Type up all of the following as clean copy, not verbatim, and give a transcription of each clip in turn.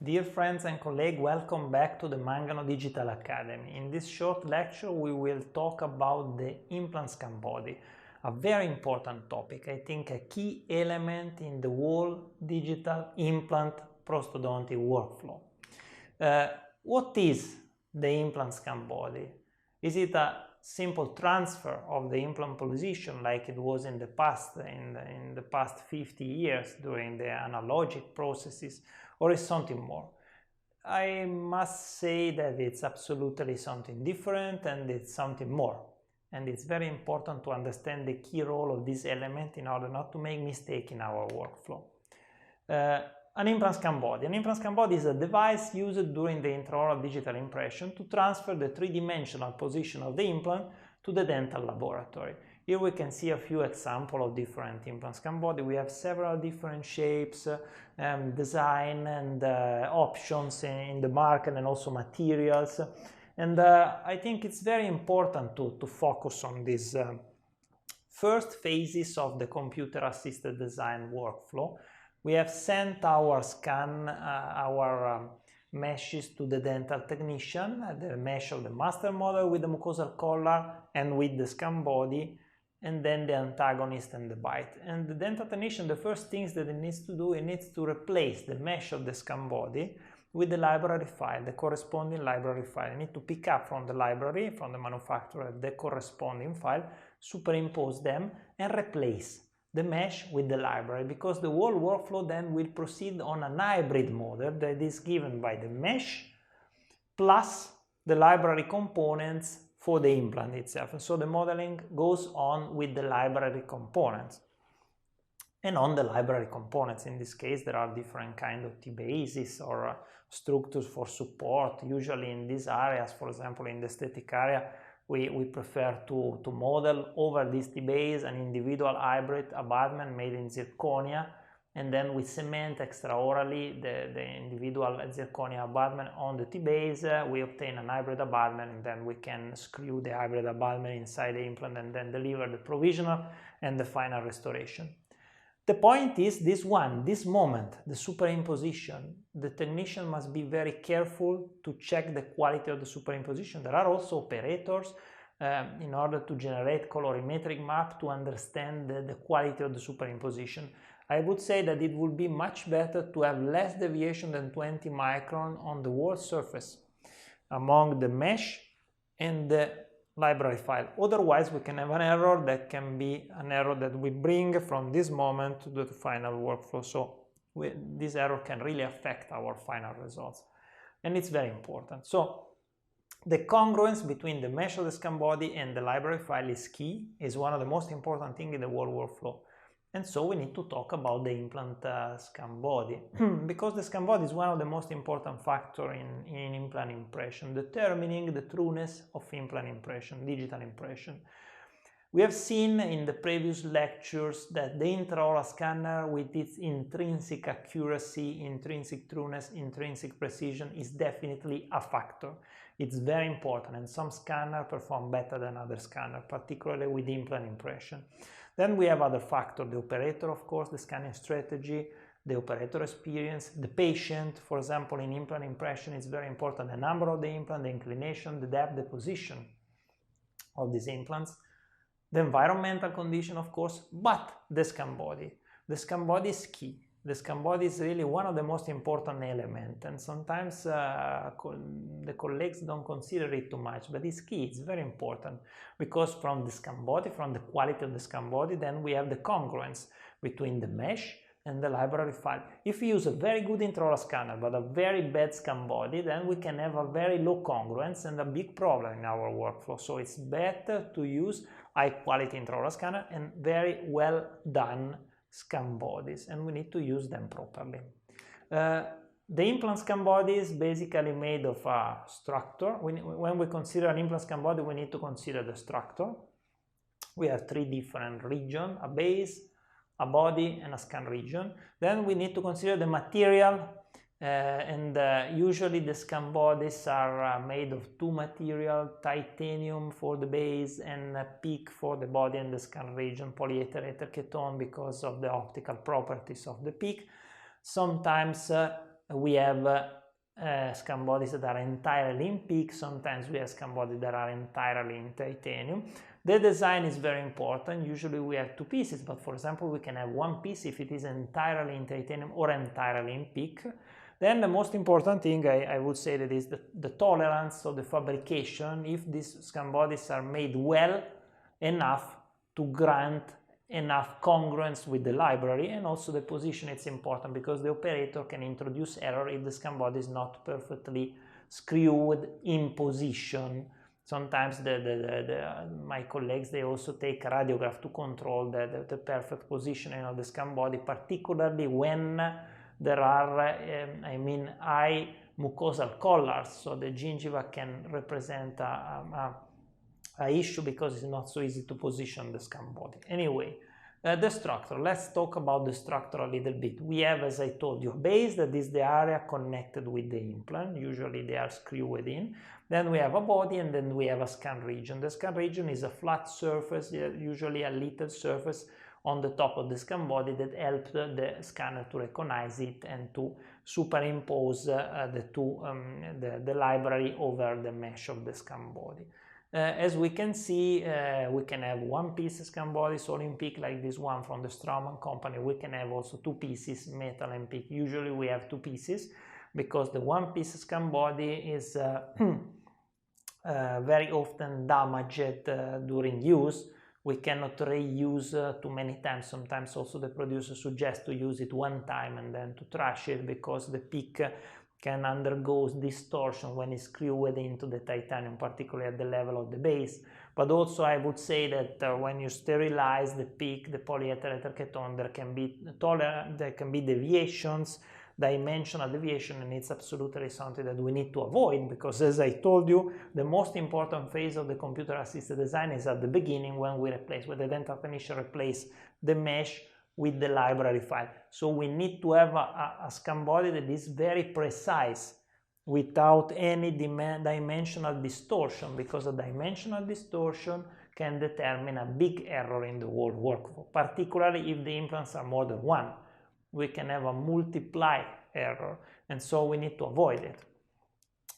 Dear friends and colleagues, welcome back to the Mangano Digital Academy. In this short lecture we will talk about the implant Scanbody, a very important topic, I think a key element in the whole digital implant prosthodontic workflow. What is the implant Scanbody? Is it a simple transfer of the implant position like it was in the past, in the past 50 years during the analogic processes, or is something more? I must say that it's absolutely something different and it's something more. And it's very important to understand the key role of this element in order not to make mistakes in our workflow. An implant Scanbody. An implant Scanbody is a device used during the intraoral digital impression to transfer the three-dimensional position of the implant to the dental laboratory. Here we can see a few examples of different implant Scanbody. We have several different shapes, design and options in the market, and also materials. And I think it's very important to focus on these first phases of the computer-assisted design workflow. We have sent our meshes to the dental technician, the mesh of the master model with the mucosal collar and with the Scanbody, and then the antagonist and the bite. And the dental technician, the first things that it needs to do, it needs to replace the mesh of the Scanbody with the library file, the corresponding library file. You need to pick up from the library, from the manufacturer, the corresponding file, superimpose them, and replace the mesh with the library, because the whole workflow then will proceed on a hybrid model that is given by the mesh plus the library components for the implant itself. And so the modeling goes on with the library components. And on the library components, in this case, there are different kinds of T-bases or structures for support. Usually in these areas, for example, in the aesthetic area, we prefer to model over this T-base an individual hybrid abutment made in zirconia, and then we cement extraorally the individual zirconia abutment on the T-base. We obtain an hybrid abutment, and then we can screw the hybrid abutment inside the implant and then deliver the provisional and the final restoration. The point is this moment, the superimposition. The technician must be very careful to check the quality of the superimposition. There are also operators in order to generate colorimetric map to understand the quality of the superimposition. I would say that it would be much better to have less deviation than 20 micron on the whole surface among the mesh and the library file. Otherwise, we can have an error that can be an error that we bring from this moment to the final workflow. So this error can really affect our final results. And it's very important. So the congruence between the mesh of the Scanbody and the library file is key, is one of the most important things in the whole workflow. And so we need to talk about the implant Scanbody, because the Scanbody is one of the most important factors in implant impression, determining the trueness of implant impression, digital impression. We have seen in the previous lectures that the intraoral scanner, with its intrinsic accuracy, intrinsic trueness, intrinsic precision, is definitely a factor. It's very important, and some scanners perform better than other scanners, particularly with implant impression. Then we have other factors, the operator, of course, the scanning strategy, the operator experience, the patient. For example, in implant impression, it's very important the number of the implant, the inclination, the depth, the position of these implants, the environmental condition, of course, but the Scanbody. The Scanbody is key. The Scanbody is really one of the most important elements, and sometimes the colleagues don't consider it too much, but it's key, it's very important, because from the Scanbody, from the quality of the Scanbody, then we have the congruence between the mesh and the library file. If we use a very good intraoral scanner but a very bad Scanbody, then we can have a very low congruence and a big problem in our workflow. So it's better to use high quality intraoral scanner and very well done Scanbodies, and we need to use them properly. The implant Scanbody is basically made of a structure. When we consider an implant Scanbody, we need to consider the structure. We have three different regions: a base, a body, and a scan region. Then we need to consider the material, usually the Scanbodies are made of two materials: titanium for the base and PEEK for the body and the scan region, polyether ketone, because of the optical properties of the PEEK. Sometimes we have Scanbodies that are entirely in PEEK. Sometimes we have Scanbodies that are entirely in titanium. The design is very important. Usually we have two pieces, but for example we can have one piece if it is entirely in titanium or entirely in PEEK. Then the most important thing I would say that is the tolerance of the fabrication, if these Scanbodies are made well enough to grant enough congruence with the library, and also the position. It's important because the operator can introduce error if the Scanbody is not perfectly screwed in position. Sometimes my colleagues, they also take a radiograph to control the perfect positioning of the Scanbody, particularly when there are high mucosal collars, so the gingiva can represent a issue because it's not so easy to position the Scanbody. Anyway, the structure. Let's talk about the structure a little bit. We have, as I told you, a base that is the area connected with the implant. Usually they are screwed in. Then we have a body, and then we have a scan region. The scan region is a flat surface, usually a little surface on the top of the Scanbody that helps the scanner to recognize it and to superimpose the library over the mesh of the Scanbody. As we can see, we can have one piece Scanbodies all in PEEK like this one from the Straumann company. We can have also two pieces metal and PEEK. Usually we have two pieces because the one piece Scanbody is very often damaged during use. We cannot reuse too many times. Sometimes also the producer suggests to use it one time and then to trash it because the PEEK can undergo distortion when it's screwed into the titanium, particularly at the level of the base. But also I would say that when you sterilize the PEEK, the polyethyl ketone, there can be deviations, dimensional deviation, and it's absolutely something that we need to avoid because, as I told you, the most important phase of the computer-assisted design is at the beginning when the dental technician replace the mesh with the library file. So we need to have a Scanbody that is very precise without any dimensional distortion, because a dimensional distortion can determine a big error in the whole workflow, particularly if the implants are more than one. We can have a multiply error, and so we need to avoid it.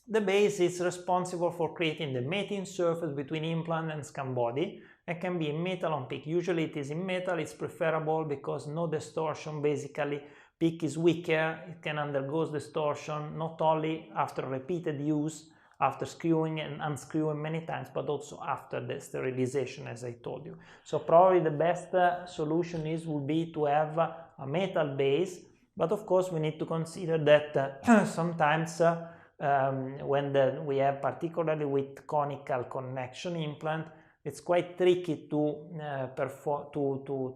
The base is responsible for creating the mating surface between implant and Scanbody. It can be in metal on PEEK. Usually it is in metal. It's preferable because no distortion. Basically, PEEK is weaker. It can undergo distortion not only after repeated use, after screwing and unscrewing many times, but also after the sterilization, as I told you. So probably the best solution would be to have a metal base, but of course we need to consider that sometimes when we have, particularly with conical connection implant, it's quite tricky to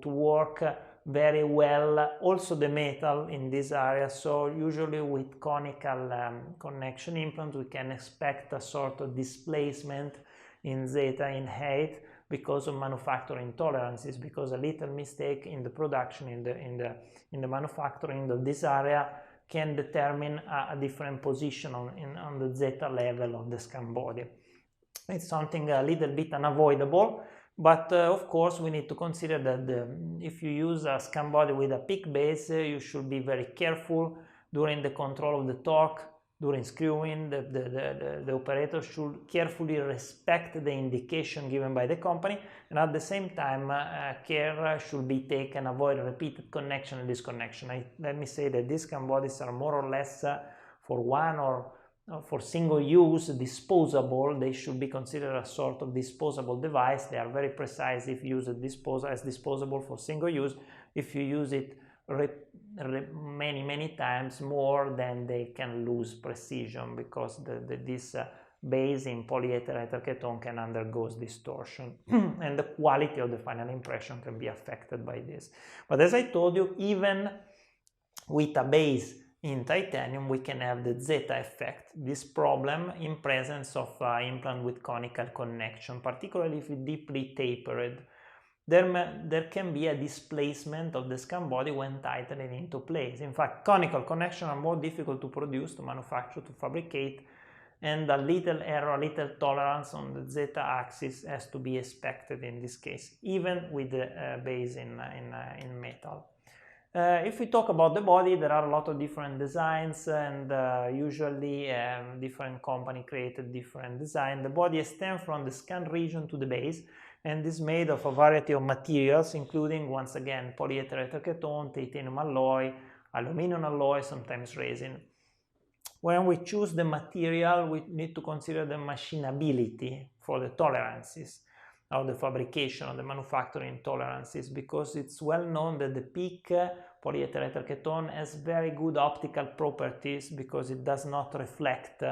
work very well also the metal in this area. So usually with conical connection implants we can expect a sort of displacement in zeta in height because of manufacturing tolerances, because a little mistake in the production, in the manufacturing of this area can determine a different position on the zeta level of the Scanbody. It's something a little bit unavoidable, but of course we need to consider that if you use a Scanbody with a PEEK base, you should be very careful during the control of the torque, during screwing. The operator should carefully respect the indication given by the company, and at the same time care should be taken, avoid repeated connection and disconnection. Let me say that these Scanbodies are more or less for one or for single use, disposable. They should be considered a sort of disposable device. They are very precise if used as disposable for single use. If you use it many times more, then they can lose precision because this base in polyethyl ketone can undergo distortion and the quality of the final impression can be affected by this. But as I told you, even with a base in titanium we can have the zeta effect, this problem in presence of implant with conical connection, particularly if it's deeply tapered. There can be a displacement of the Scanbody when tightening into place. In fact, conical connections are more difficult to produce, to manufacture, to fabricate, and a little error, a little tolerance on the zeta axis has to be expected in this case, even with the base in metal. If we talk about the body, there are a lot of different designs, and usually different company created different design. The body extends from the scan region to the base and is made of a variety of materials, including, once again, polyether ketone, titanium alloy, aluminum alloy, sometimes resin. When we choose the material, we need to consider the machinability for the tolerances of the fabrication, of the manufacturing tolerances, because it's well known that the PEEK, polyether ketone, has very good optical properties because it does not reflect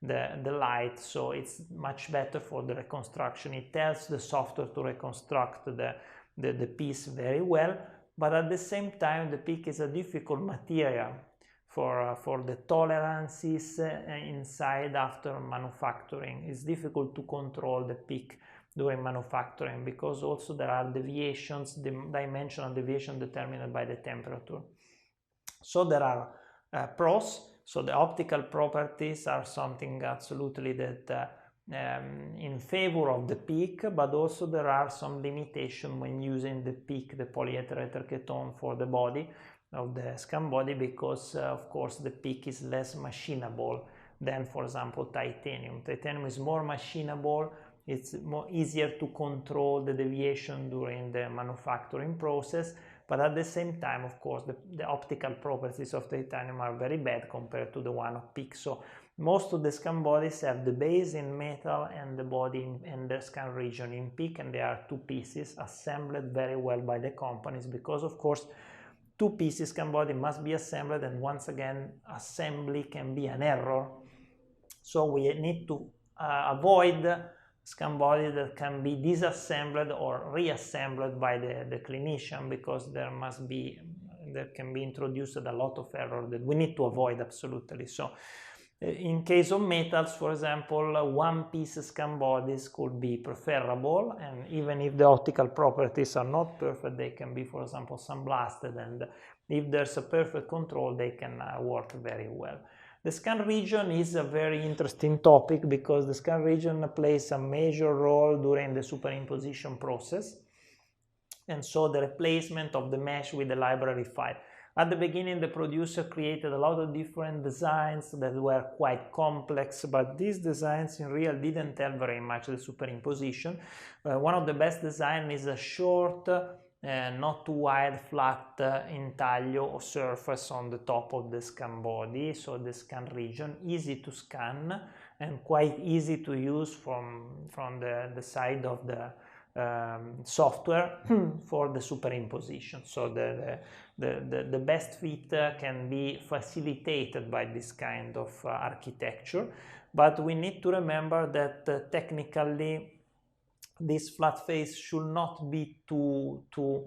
the light, so it's much better for the reconstruction. It tells the software to reconstruct the piece very well, but at the same time the PEEK is a difficult material for the tolerances inside after manufacturing. It's difficult to control the PEEK during manufacturing because also there are deviations, the dimensional deviation determined by the temperature. So there are pros. So the optical properties are something absolutely that in favor of the PEEK, but also there are some limitations when using the PEEK, the polyether ketone, for the body of the scan body, because of course the PEEK is less machinable than, for example, titanium. Titanium is more machinable, it's more easier to control the deviation during the manufacturing process, but at the same time, of course, the optical properties of titanium are very bad compared to the one of PEEK. So most of the scan bodies have the base in metal and the body in the scan region in PEEK, and they are two pieces assembled very well by the companies, because of course two pieces scan body must be assembled, and once again assembly can be an error, so we need to avoid scan body that can be disassembled or reassembled by the clinician, because there can be introduced a lot of error that we need to avoid absolutely. So in case of metals, for example, one piece scan bodies could be preferable, and even if the optical properties are not perfect, they can be, for example, sandblasted, and if there's a perfect control, they can work very well. The scan region is a very interesting topic because the scan region plays a major role during the superimposition process, and so the replacement of the mesh with the library file. At the beginning, the producer created a lot of different designs that were quite complex, but these designs in real didn't tell very much the superimposition. One of the best designs is a short, not too wide, flat intaglio surface on the top of the scan body, so the scan region, easy to scan and quite easy to use from the side of the software for the superimposition. So the best fit can be facilitated by this kind of architecture, but we need to remember that technically this flat face should not be too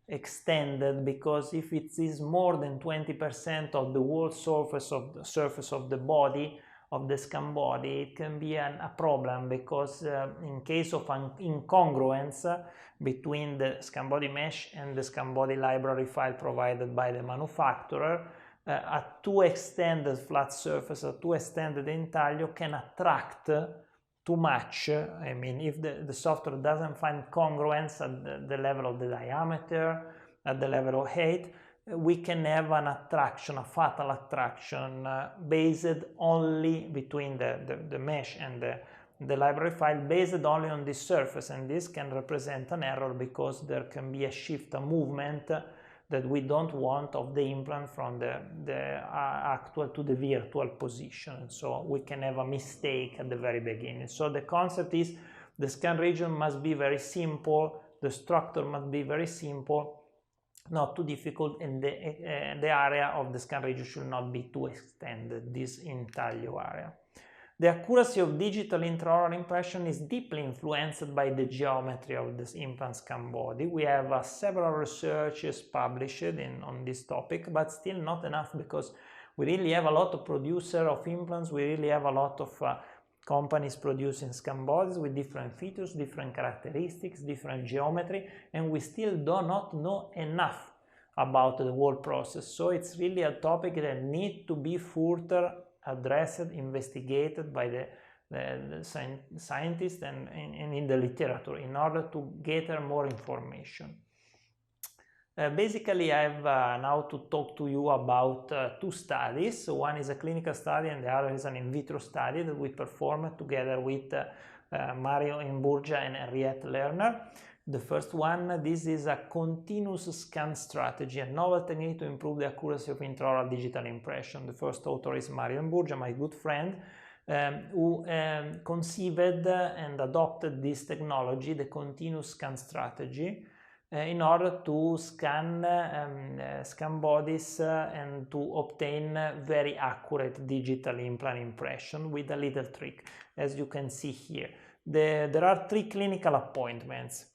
extended, because if it is more than 20% of the whole surface of the body of the scan body, it can be a problem, because in case of an incongruence between the scan body mesh and the scan body library file provided by the manufacturer, a too extended flat surface, a too extended intaglio can attract too much. I mean, if the software doesn't find congruence at the level of the diameter, at the level of height, we can have an attraction, a fatal attraction based only between the mesh and the library file, based only on this surface, and this can represent an error because there can be a shift, a movement that we don't want of the implant from the actual to the virtual position, and so we can have a mistake at the very beginning. So the concept is the scan region must be very simple, the structure must be very simple, not too difficult, and the area of the scan region should not be too extended, this intaglio area. The accuracy of digital intraoral impression is deeply influenced by the geometry of this implant scan body. We have several researches published on this topic, but still not enough, because we really have a lot of producers of implants, we really have a lot of companies producing scan bodies with different features, different characteristics, different geometry, and we still do not know enough about the whole process. So it's really a topic that needs to be further addressed, investigated by the scientists and in the literature in order to gather more information. Basically, I have now to talk to you about two studies. One is a clinical study and the other is an in vitro study that we performed together with Mario Imburgia and Henriette Lerner. The first one, this is a continuous scan strategy, a novel technique to improve the accuracy of intraoral digital impression. The first author is Mario Imburgia, my good friend, who conceived and adopted this technology, the continuous scan strategy, in order to scan bodies and to obtain very accurate digital implant impression with a little trick, as you can see here. There are three clinical appointments.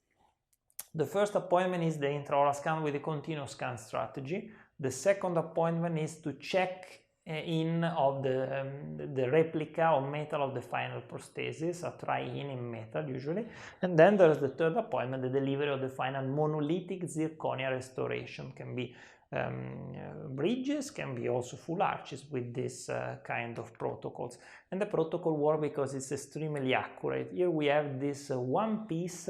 The first appointment is the intraoral scan with the continuous scan strategy. The second appointment is to check in of the replica or metal of the final prosthesis, a try-in metal usually. And then there's the third appointment, the delivery of the final monolithic zirconia restoration. Can be bridges, can be also full arches with this kind of protocols. And the protocol works because it's extremely accurate. Here we have this one piece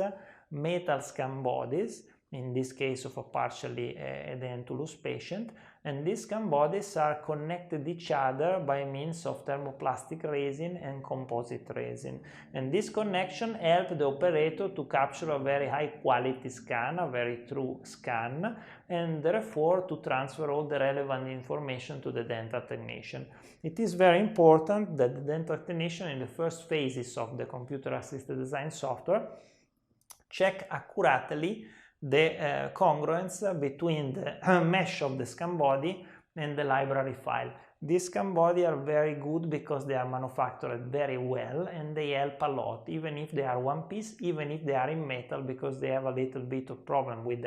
metal scan bodies, in this case of a partially edentulous patient, and these scan bodies are connected each other by means of thermoplastic resin and composite resin. And this connection helps the operator to capture a very high quality scan, a very true scan, and therefore to transfer all the relevant information to the dental technician. It is very important that the dental technician in the first phases of the computer-assisted design software check accurately the congruence between the mesh of the scan body and the library file. These scan bodies are very good because they are manufactured very well and they help a lot, even if they are one piece, even if they are in metal, because they have a little bit of problem with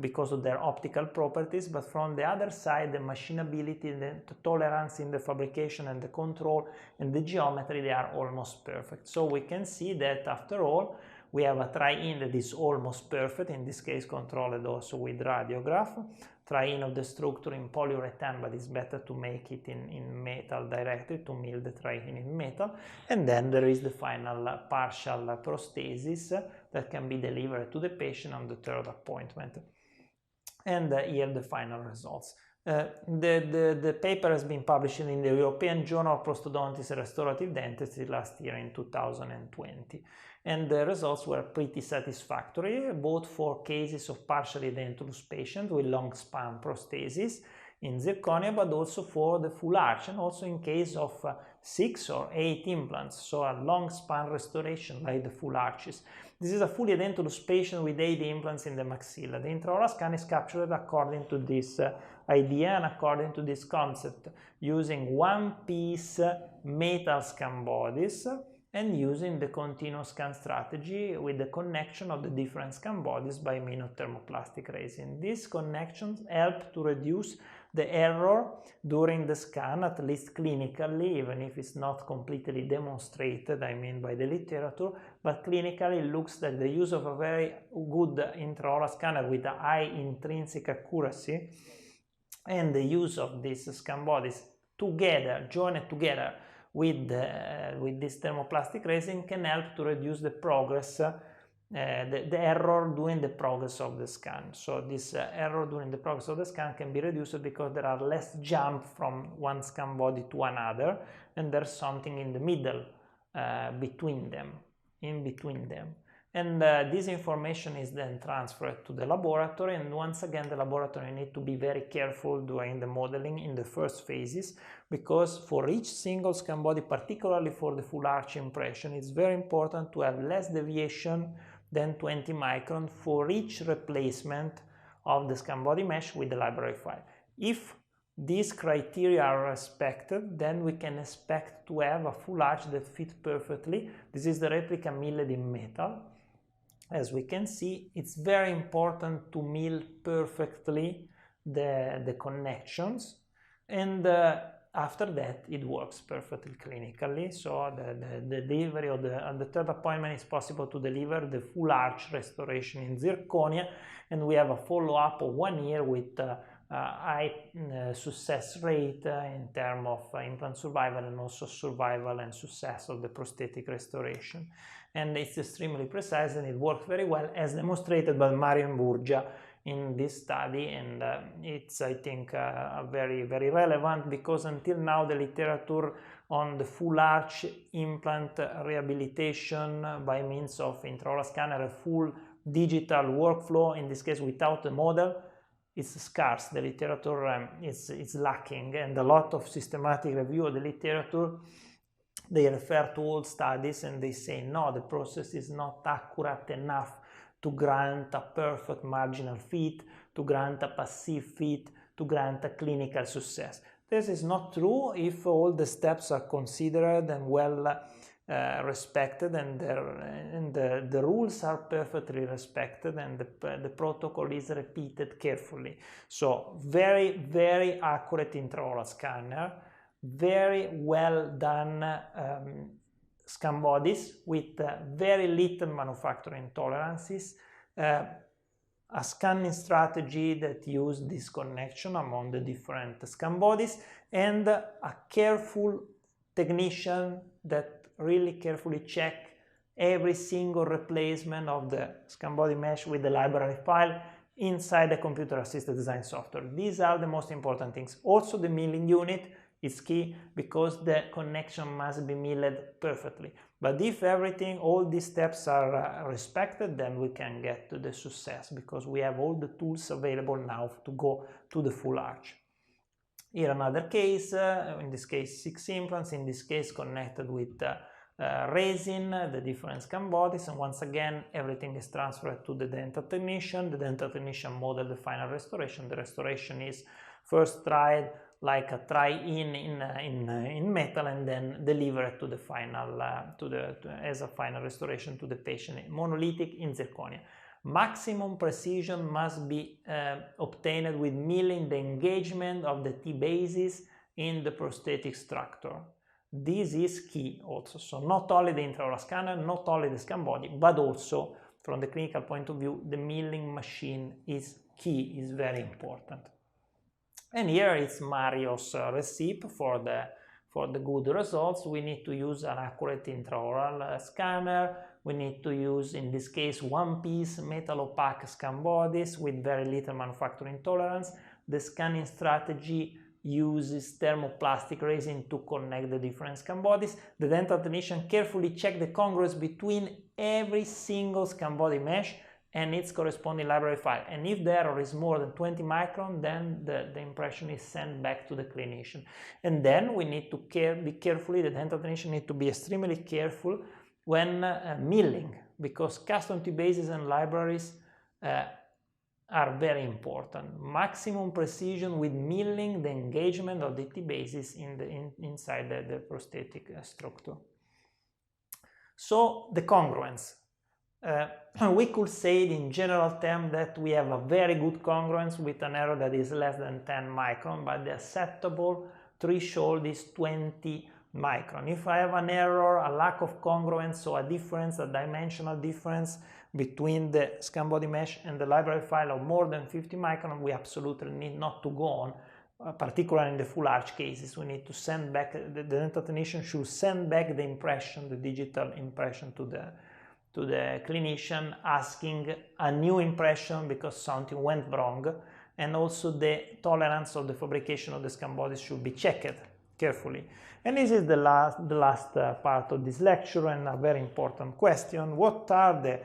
because of their optical properties. But from the other side, the machinability, the tolerance in the fabrication and the control and the geometry, they are almost perfect. So we can see that after all, we have a try-in that is almost perfect, in this case controlled also with radiograph. Try-in of the structure in polyurethane, but it's better to make it in metal directly, to mill the try-in in metal. And then there is the final partial prosthesis that can be delivered to the patient on the third appointment. And here the final results. The paper has been published in the European Journal of Prosthodontics and Restorative Dentistry last year in 2020. And the results were pretty satisfactory, both for cases of partially edentulous patients with long span prosthesis in zirconia, but also for the full arch, and also in case of 6 or 8 implants, so a long span restoration like the full arches. This is a fully edentulous patient with 8 implants in the maxilla. The intraoral scan is captured according to this idea and according to this concept, using one piece metal scan bodies and using the continuous scan strategy with the connection of the different scan bodies by means of thermoplastic resin. These connections help to reduce the error during the scan, at least clinically, even if it's not completely demonstrated, I mean by the literature, but clinically it looks that the use of a very good intraoral scanner with a high intrinsic accuracy and the use of these scan bodies together, joined together with this thermoplastic resin, can help to reduce the progress, the error during the progress of the scan. So this error during the progress of the scan can be reduced because there are less jump from one scan body to another, and there's something in the middle between them, in between them. And this information is then transferred to the laboratory, and once again the laboratory needs to be very careful during the modeling in the first phases, because for each single scan body, particularly for the full arch impression, it's very important to have less deviation than 20 micron for each replacement of the scan body mesh with the library file. If these criteria are respected, then we can expect to have a full arch that fits perfectly. This is the replica milled in metal. As we can see, it's very important to mill perfectly the connections, and after that it works perfectly clinically. So the delivery of the third appointment is possible to deliver the full arch restoration in zirconia, and we have a follow-up of 1 year with high success rate in terms of implant survival and also survival and success of the prosthetic restoration. And it's extremely precise and it works very well, as demonstrated by Mario Imburgia in this study, and it's, I think, very, very relevant, because until now the literature on the full arch implant rehabilitation by means of intraoral scanner, a full digital workflow, in this case without a model, is scarce. The literature is lacking, and a lot of systematic review of the literature, they refer to old studies and they say no, the process is not accurate enough to grant a perfect marginal fit, to grant a passive fit, to grant a clinical success. This is not true if all the steps are considered and well respected, and the rules are perfectly respected, and the protocol is repeated carefully. So very, very accurate intraoral scanner, very well done Scanbodies with very little manufacturing tolerances, a scanning strategy that used disconnection among the different Scanbodies, and a careful technician that really carefully check every single replacement of the Scanbody mesh with the library file inside the computer-assisted design software. These are the most important things. Also, the milling unit is key, because the connection must be milled perfectly. But if everything, all these steps are respected, then we can get to the success, because we have all the tools available now to go to the full arch. Here another case, in this case 6 implants, in this case connected with resin, the different Scanbodies, and once again everything is transferred to the dental technician. The dental technician model the final restoration. The restoration is first tried like a in metal, and then delivered to the final as a final restoration to the patient, monolithic in zirconia. Maximum precision must be obtained with milling the engagement of the T-bases in the prosthetic structure. This is key also. So not only the intraoral scanner, not only the Scanbody, but also from the clinical point of view, the milling machine is key, is very important. And here is Mario's recipe for the good results. We need to use an accurate intraoral scanner. We need to use, in this case, Onepiece metal opaque Scanbodies with very little manufacturing tolerance. The scanning strategy uses thermoplastic resin to connect the different Scanbodies. The dental technician carefully checks the congruence between every single Scanbody mesh and its corresponding library file, and if the error is more than 20 micron, then the impression is sent back to the clinician. And then we need to be carefully, the dental technician needs to be extremely careful when milling, because custom T-bases and libraries are very important. Maximum precision with milling the engagement of the T-bases inside the prosthetic structure. So the congruence. We could say in general terms that we have a very good congruence with an error that is less than 10 micron, but the acceptable threshold is 20 micron. If I have an error, a lack of congruence, so a difference, a dimensional difference between the Scanbody mesh and the library file of more than 50 micron, we absolutely need not to go on. Particularly in the full arch cases, we need to send back, the dental technician should send back the impression, the digital impression to the clinician, asking a new impression because something went wrong, and also the tolerance of the fabrication of the Scanbodies should be checked carefully. And this is the last part of this lecture, and a very important question: what are the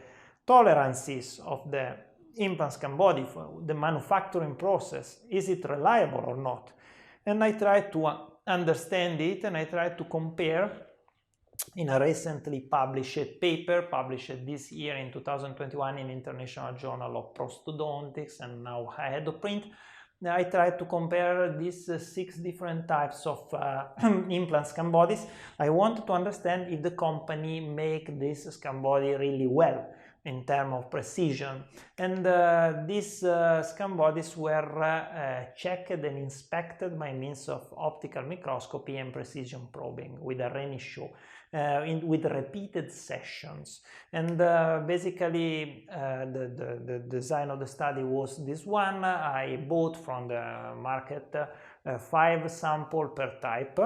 tolerances of the implant Scanbody for the manufacturing process? Is it reliable or not? And I try to understand it, and I try to compare in a recently published paper, published this year in 2021 in International Journal of Prosthodontics, and now I had to print. I tried to compare these 6 different types of implant Scanbodies. I wanted to understand if the company make this Scanbody really well in terms of precision. And these Scanbodies were checked and inspected by means of optical microscopy and precision probing with a Renishaw. With repeated sessions, and basically the design of the study was this one. I bought from the market 5 samples per type,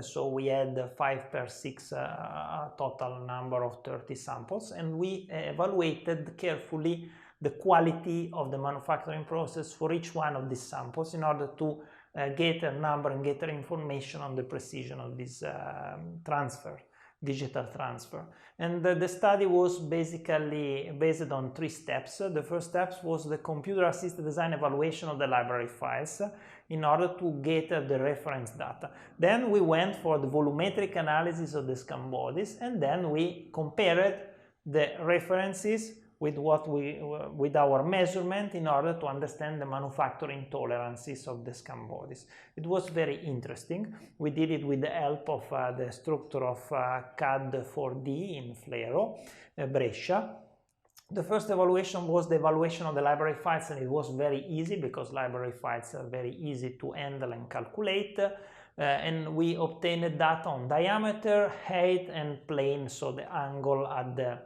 so we had 5 per 6, a total number of 30 samples, and we evaluated carefully the quality of the manufacturing process for each one of these samples in order to get a number and get information on the precision of this digital transfer. And the study was basically based on 3 steps. The first step was the computer-assisted design evaluation of the library files in order to get the reference data. Then we went for the volumetric analysis of the Scanbodies, and then we compared the references with with our measurement in order to understand the manufacturing tolerances of the Scanbodies. It was very interesting. We did it with the help of the structure of CAD 4D in Flero, Brescia. The first evaluation was the evaluation of the library files, and it was very easy because library files are very easy to handle and calculate. And we obtained data on diameter, height, and plane, so the angle at the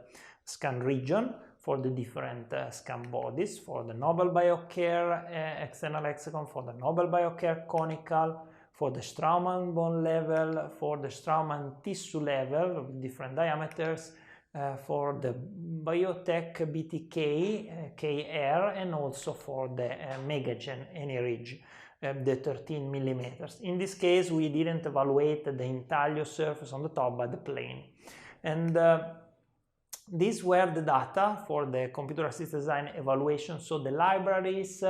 scan region for the different Scanbodies, for the Nobel BioCare external hexagon, for the Nobel BioCare conical, for the Straumann bone level, for the Straumann tissue level of different diameters, for the Biotech BTK KR, and also for the Megagen AnyRidge, the 13 millimeters. In this case, we didn't evaluate the intaglio surface on the top, but the plane. And these were the data for the computer-assisted design evaluation. So the libraries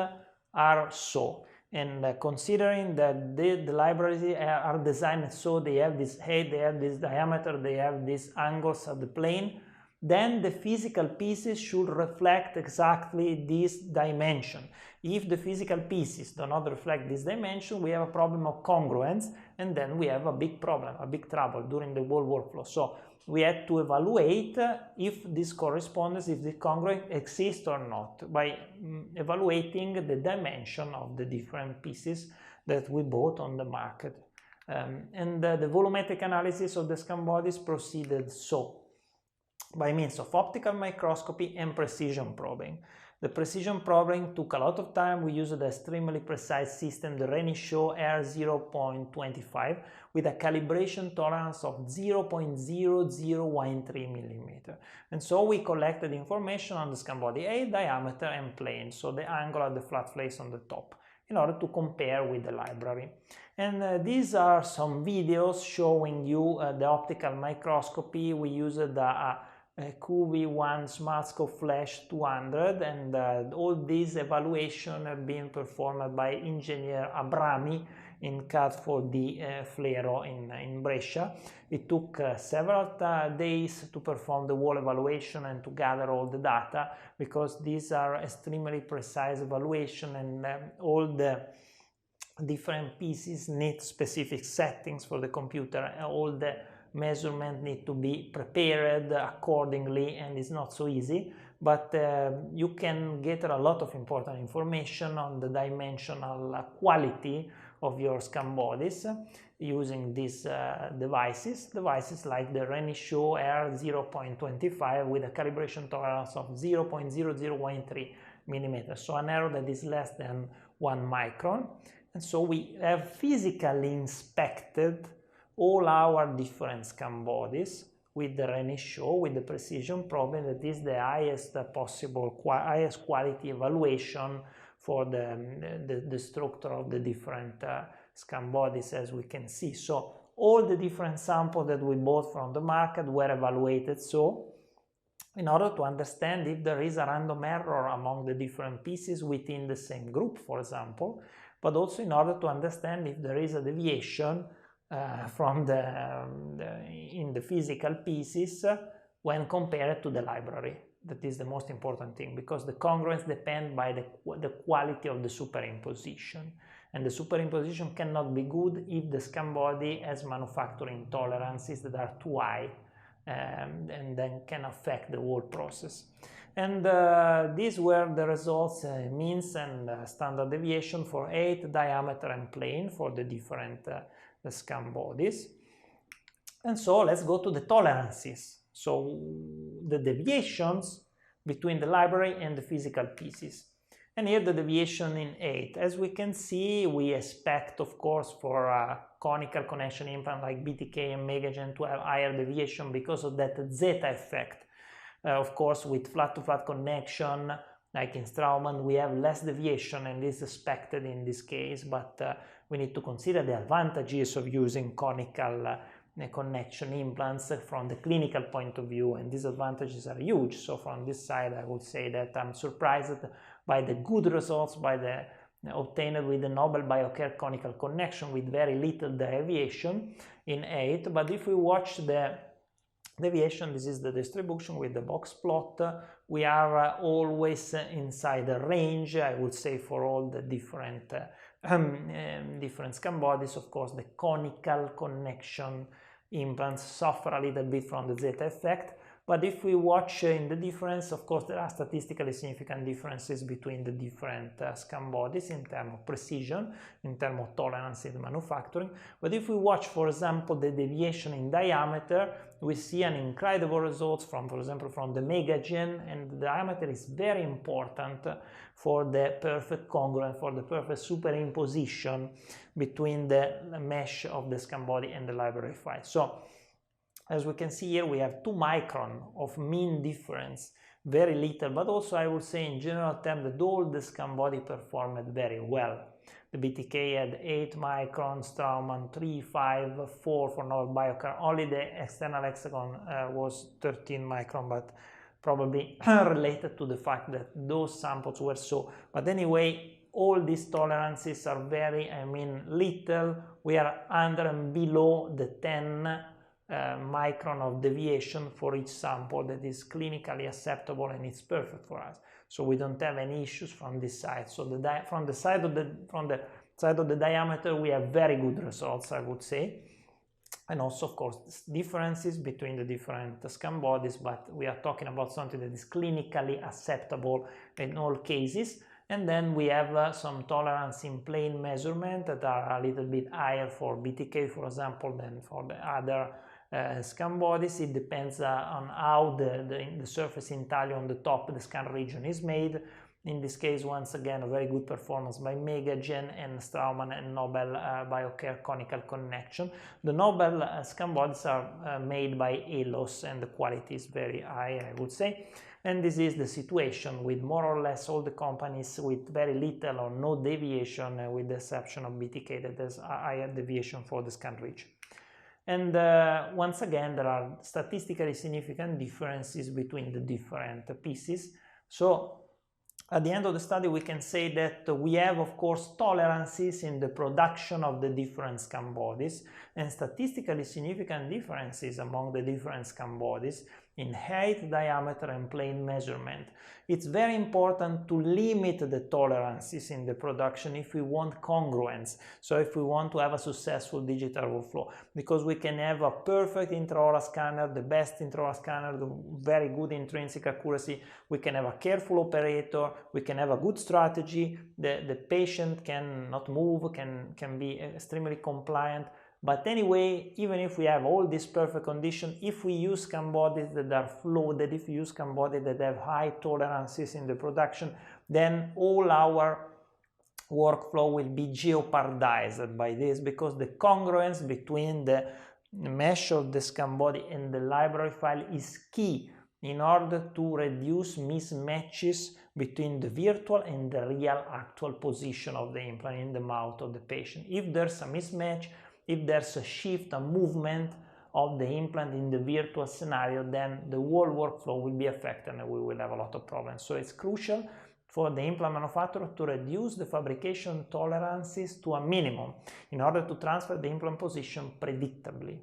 are so, and considering that the libraries are designed so they have this height, they have this diameter, they have these angles at the plane, then the physical pieces should reflect exactly this dimension. If the physical pieces do not reflect this dimension, we have a problem of congruence, and then we have a big problem, a big trouble during the whole workflow. So we had to evaluate if this corresponds, if the congruence exists or not, by evaluating the dimension of the different pieces that we bought on the market. And the volumetric analysis of the Scanbodies proceeded so, by means of optical microscopy and precision probing. The precision probing took a lot of time. We used an extremely precise system, the Renishaw R0.25, with a calibration tolerance of 0.0013 millimeter. And so we collected information on the Scanbody height, diameter, and plane, so the angle of the flat face on the top, in order to compare with the library. And these are some videos showing you the optical microscopy. We used the QV1 Smart Scope Flash 200, and all these evaluations have been performed by engineer Abrami in CAD 4D Flero in Brescia. It took several days to perform the whole evaluation and to gather all the data, because these are extremely precise evaluation, and all the different pieces need specific settings for the computer. All the measurement need to be prepared accordingly, and it's not so easy, but you can get a lot of important information on the dimensional quality of your Scanbodies using these devices like the Renishaw R0.25 with a calibration tolerance of 0.0013 millimeters, so an error that is less than 1 micron. And so we have physically inspected all our different Scanbodies with the Renishaw, with the precision probing, that is the highest possible, highest quality evaluation for the structure of the different Scanbodies, as we can see. So all the different samples that we bought from the market were evaluated so, in order to understand if there is a random error among the different pieces within the same group, for example, but also in order to understand if there is a deviation from in the physical pieces when compared to the library. That is the most important thing, because the congruence depends by the quality of the superimposition, and the superimposition cannot be good if the Scanbody has manufacturing tolerances that are too high, and then can affect the whole process. And these were the results, means and standard deviation for height, diameter, and plane for the different Scanbodies. And so let's go to the tolerances. So the deviations between the library and the physical pieces. And here the deviation in height. As we can see, we expect, of course, for a conical connection implant like BTK and Megagen to have higher deviation because of that zeta effect. Of course, with flat-to-flat connection, like in Straumann, we have less deviation and is expected in this case, but we need to consider the advantages of using conical connection implants from the clinical point of view, and these advantages are huge. So from this side, I would say that I'm surprised by the good results obtained with the Nobel Biocare conical connection with very little deviation in 8. But if we watch the deviation, this is the distribution with the box plot, we are always inside the range, I would say, for all the different Scanbodies. Of course, the conical connection implants suffer a little bit from the zeta effect, but if we watch in the difference, of course, there are statistically significant differences between the different Scanbodies in terms of precision, in terms of tolerance in manufacturing. But if we watch, for example, the deviation in diameter, we see an incredible results from, for example, from the MegaGen, and the diameter is very important for the perfect congruence, for the perfect superimposition between the mesh of the Scanbody and the library file. So, as we can see here, we have 2 micron of mean difference, very little, but also I would say in general terms that all the Scanbody performed very well. The BTK had 8 microns, Straumann 3, 5, 4 for Nobel Biocare. Only the external hexagon was 13 micron, but probably related to the fact that those samples were so. But anyway, all these tolerances are very, little. We are under and below the 10 micron of deviation for each sample that is clinically acceptable and it's perfect for us. So we don't have any issues from this side. So from the side of the diameter, we have very good results, I would say. And also, of course, differences between the different Scanbodies, but we are talking about something that is clinically acceptable in all cases. And then we have some tolerance in plane measurement that are a little bit higher for BTK, for example, than for the other Scanbodies. It depends on how the surface intaglio on the top, the scan region, is made. In this case, once again, a very good performance by MegaGen and Straumann and Nobel Biocare conical connection. The Nobel Scanbodies are made by Elos, and the quality is very high, I would say. And this is the situation with more or less all the companies with very little or no deviation, with the exception of BTK that has a higher deviation for the scan region. And once again, there are statistically significant differences between the different pieces. So at the end of the study, we can say that we have, of course, tolerances in the production of the different Scanbodies and statistically significant differences among the different Scanbodies in height, diameter, and plane measurement. It's very important to limit the tolerances in the production if we want congruence, so if we want to have a successful digital workflow, because we can have a perfect intraoral scanner, the best intraoral scanner, the very good intrinsic accuracy, we can have a careful operator, we can have a good strategy, the patient can not move, can be extremely compliant. But anyway, even if we have all this perfect condition, if we use Scanbodies that are flooded, if we use Scanbodies that have high tolerances in the production, then all our workflow will be jeopardized by this, because the congruence between the mesh of the Scanbody and the library file is key in order to reduce mismatches between the virtual and the real actual position of the implant in the mouth of the patient. If there's a mismatch, if there's a shift, a movement of the implant in the virtual scenario, then the whole workflow will be affected and we will have a lot of problems. So it's crucial for the implant manufacturer to reduce the fabrication tolerances to a minimum in order to transfer the implant position predictably.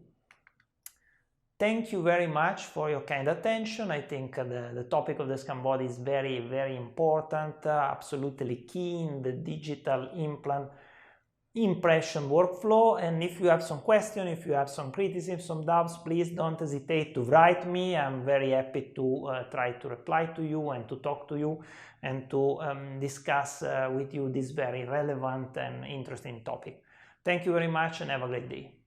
Thank you very much for your kind attention. I think the topic of the Scanbody is very, very important, absolutely key in the digital implant impression workflow. And if you have some questions, if you have some criticism, some doubts, please don't hesitate to write me. I'm very happy to try to reply to you and to talk to you and to discuss with you this very relevant and interesting topic. Thank you very much and have a great day.